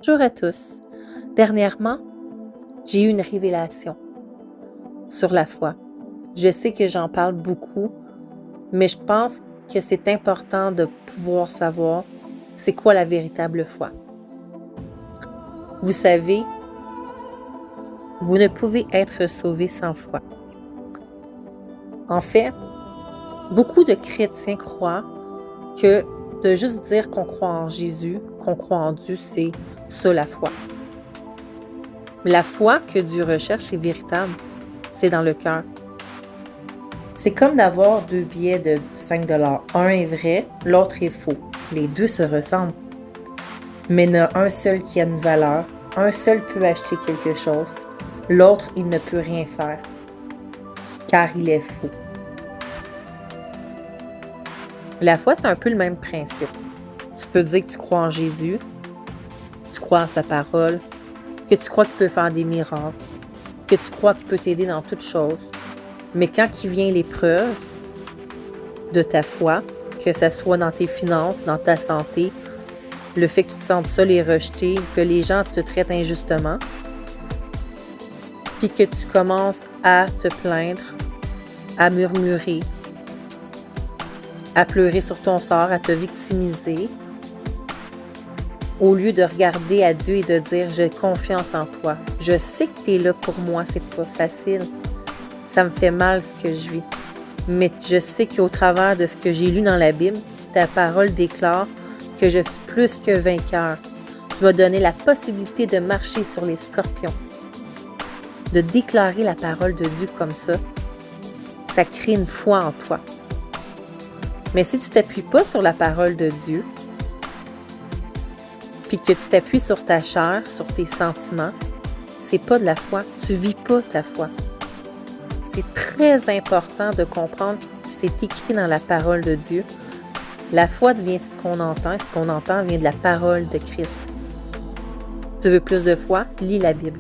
Bonjour à tous. Dernièrement, j'ai eu une révélation sur la foi. Je sais que j'en parle beaucoup, mais je pense que c'est important de pouvoir savoir c'est quoi la véritable foi. Vous savez, vous ne pouvez être sauvé sans foi. En fait, beaucoup de chrétiens croient que de juste dire qu'on croit en Jésus, qu'on croit en Dieu, c'est ça la foi. La foi que Dieu recherche est véritable, c'est dans le cœur. C'est comme d'avoir deux billets de 5 $. Un est vrai, l'autre est faux. Les deux se ressemblent. Mais il y en a un seul qui a une valeur, un seul peut acheter quelque chose, l'autre il ne peut rien faire, car il est faux. La foi, c'est un peu le même principe. Tu peux dire que tu crois en Jésus, tu crois en sa parole, que tu crois qu'il peut faire des miracles, que tu crois qu'il peut t'aider dans toutes choses. Mais quand il vient l'épreuve de ta foi, que ce soit dans tes finances, dans ta santé, le fait que tu te sentes seul et rejeté, que les gens te traitent injustement, puis que tu commences à te plaindre, à murmurer, à pleurer sur ton sort, à te victimiser, au lieu de regarder à Dieu et de dire « j'ai confiance en toi, je sais que tu es là pour moi, c'est pas facile, ça me fait mal ce que je vis, mais je sais qu'au travers de ce que j'ai lu dans la Bible, ta parole déclare que je suis plus que vainqueur. Tu m'as donné la possibilité de marcher sur les scorpions. » De déclarer la parole de Dieu comme ça crée une foi en toi. Mais si tu ne t'appuies pas sur la parole de Dieu, puis que tu t'appuies sur ta chair, sur tes sentiments, c'est pas de la foi. Tu vis pas ta foi. C'est très important de comprendre que c'est écrit dans la parole de Dieu. La foi devient ce qu'on entend, et ce qu'on entend vient de la parole de Christ. Tu veux plus de foi? Lis la Bible.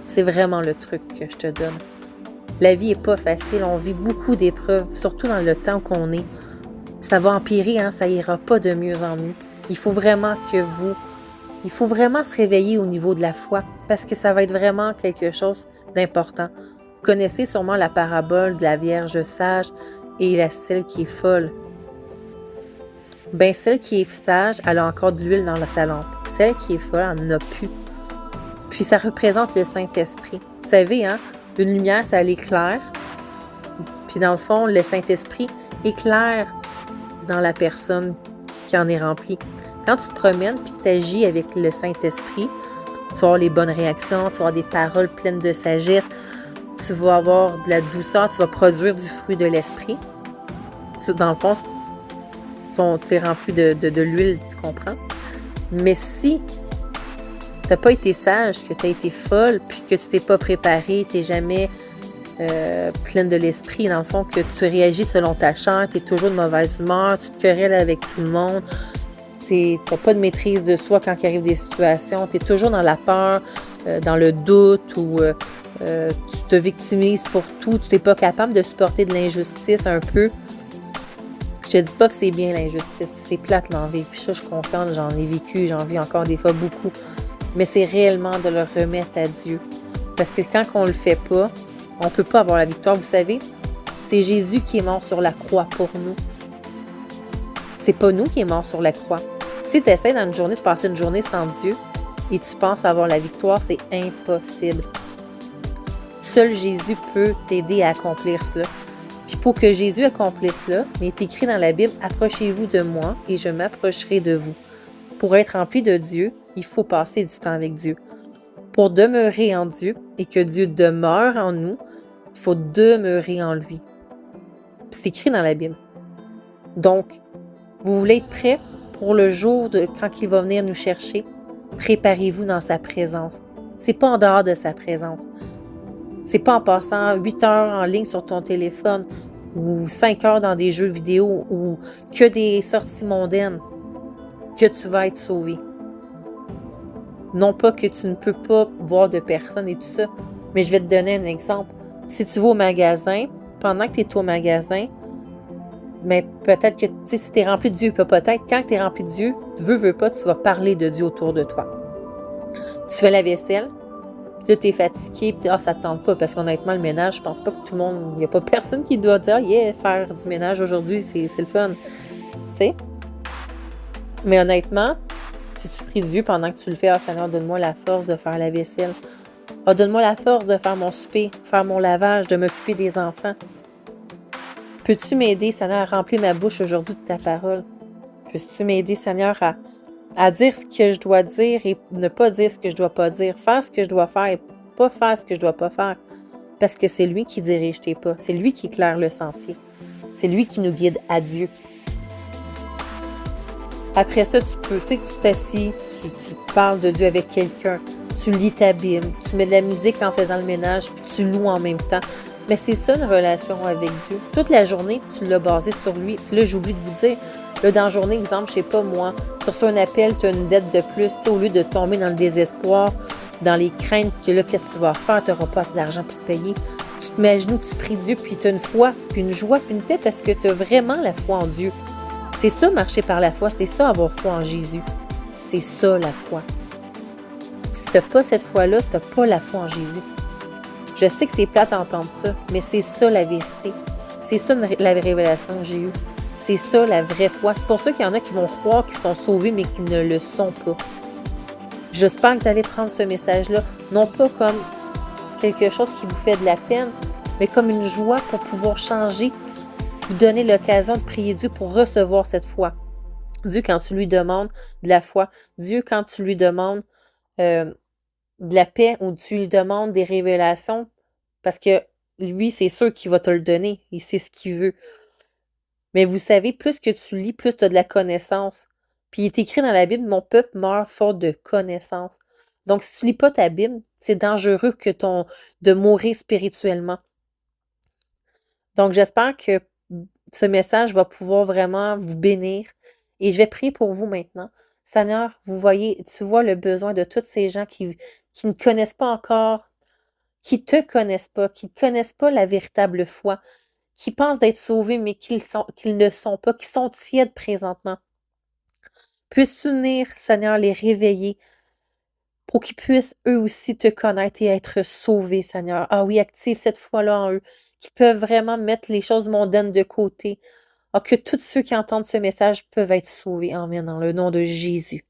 C'est vraiment le truc que je te donne. La vie n'est pas facile, on vit beaucoup d'épreuves, surtout dans le temps qu'on est. Ça va empirer, ça ira pas de mieux en mieux. Il faut vraiment se réveiller au niveau de la foi, parce que ça va être vraiment quelque chose d'important. Vous connaissez sûrement la parabole de la Vierge sage et celle qui est folle. Ben, celle qui est sage, elle a encore de l'huile dans sa lampe. Celle qui est folle, elle n'en a plus. Puis ça représente le Saint-Esprit. Vous savez, une lumière, ça l'éclaire. Puis dans le fond, le Saint-Esprit éclaire dans la personne qui en est remplie. Quand tu te promènes puis que tu agis avec le Saint-Esprit, tu vas avoir les bonnes réactions, tu vas avoir des paroles pleines de sagesse, tu vas avoir de la douceur, tu vas produire du fruit de l'Esprit. Dans le fond, tu es rempli de l'huile, tu comprends? Mais si tu n'as pas été sage, que tu as été folle, puis que tu t'es pas préparé, tu n'es jamais pleine de l'esprit, dans le fond, que tu réagis selon ta chair, tu es toujours de mauvaise humeur, tu te querelles avec tout le monde, tu n'as pas de maîtrise de soi quand il arrive des situations, tu es toujours dans la peur, dans le doute, ou tu te victimises pour tout, tu n'es pas capable de supporter de l'injustice un peu. Je te dis pas que c'est bien l'injustice, c'est plate d'en vivre, puis ça je suis consciente, j'en ai vécu, j'en vis encore des fois beaucoup, mais c'est réellement de le remettre à Dieu. Parce que quand on le fait pas, on peut pas avoir la victoire. Vous savez, c'est Jésus qui est mort sur la croix pour nous. C'est pas nous qui est mort sur la croix. Si tu essaies dans une journée de passer une journée sans Dieu et tu penses avoir la victoire, c'est impossible. Seul Jésus peut t'aider à accomplir cela. Puis pour que Jésus accomplisse cela, il est écrit dans la Bible, « Approchez-vous de moi et je m'approcherai de vous. » Pour être rempli de Dieu, il faut passer du temps avec Dieu. Pour demeurer en Dieu et que Dieu demeure en nous, il faut demeurer en lui. Puis c'est écrit dans la Bible. Donc, vous voulez être prêt pour le jour quand il va venir nous chercher? Préparez-vous dans sa présence. C'est pas en dehors de sa présence. C'est pas en passant 8 heures en ligne sur ton téléphone ou 5 heures dans des jeux vidéo ou que des sorties mondaines que tu vas être sauvé. Non pas que tu ne peux pas voir de personnes et tout ça, mais je vais te donner un exemple. Si tu vas au magasin, pendant que tu es au magasin, mais peut-être que si tu es rempli de Dieu, peut-être quand tu es rempli de Dieu, veux pas, tu vas parler de Dieu autour de toi. Tu fais la vaisselle, puis là, t'es fatigué, puis ça te tente pas, parce qu'honnêtement, le ménage, je pense pas que tout le monde, il n'y a pas personne qui doit dire, yeah, faire du ménage aujourd'hui, c'est le fun, tu sais. Mais honnêtement, si tu pries Dieu pendant que tu le fais, ah Seigneur, donne-moi la force de faire la vaisselle. Ah, donne-moi la force de faire mon souper, faire mon lavage, de m'occuper des enfants. Peux-tu m'aider, Seigneur, à remplir ma bouche aujourd'hui de ta parole? Peux-tu m'aider, Seigneur, à dire ce que je dois dire et ne pas dire ce que je dois pas dire, faire ce que je dois faire et pas faire ce que je dois pas faire? Parce que c'est lui qui dirige tes pas, c'est lui qui éclaire le sentier, c'est lui qui nous guide à Dieu. Après ça, tu t'assis, tu parles de Dieu avec quelqu'un, tu lis ta Bible, tu mets de la musique en faisant le ménage, puis tu loues en même temps. Mais c'est ça une relation avec Dieu. Toute la journée, tu l'as basé sur lui. Puis là, j'oublie de vous dire, là, dans la journée, exemple, je sais pas moi, tu reçois un appel, tu as une dette de plus, au lieu de tomber dans le désespoir, dans les craintes que là, qu'est-ce que tu vas faire, tu n'auras pas assez d'argent pour te payer. Tu te mets à genoux, tu pries Dieu, puis tu as une foi, puis une joie, puis une paix, parce que tu as vraiment la foi en Dieu. C'est ça, marcher par la foi, c'est ça, avoir foi en Jésus. C'est ça, la foi. Si tu n'as pas cette foi-là, tu n'as pas la foi en Jésus. Je sais que c'est plate d'entendre ça, mais c'est ça la vérité. C'est ça la révélation que j'ai eue. C'est ça la vraie foi. C'est pour ça qu'il y en a qui vont croire qu'ils sont sauvés, mais qui ne le sont pas. J'espère que vous allez prendre ce message-là, non pas comme quelque chose qui vous fait de la peine, mais comme une joie pour pouvoir changer, vous donner l'occasion de prier Dieu pour recevoir cette foi. Dieu, quand tu lui demandes de la foi, Dieu, quand tu lui demandes de la paix ou tu lui demandes des révélations, parce que lui, c'est sûr qu'il va te le donner. Il sait ce qu'il veut. Mais vous savez, plus que tu lis, plus tu as de la connaissance. Puis il est écrit dans la Bible, mon peuple meurt faute de connaissance. Donc, si tu lis pas ta Bible, c'est dangereux de mourir spirituellement. Donc, j'espère que ce message va pouvoir vraiment vous bénir. Et je vais prier pour vous maintenant. Seigneur, tu vois le besoin de tous ces gens qui ne connaissent pas encore, qui te connaissent pas, qui ne connaissent pas la véritable foi, qui pensent d'être sauvés, mais qu'ils ne sont pas, qui sont tièdes présentement. Puisses-tu venir, Seigneur, les réveiller pour qu'ils puissent eux aussi te connaître et être sauvés, Seigneur. Ah oui, active cette foi-là en eux, qui peuvent vraiment mettre les choses mondaines de côté. Ah, que tous ceux qui entendent ce message peuvent être sauvés. Amen, dans le nom de Jésus.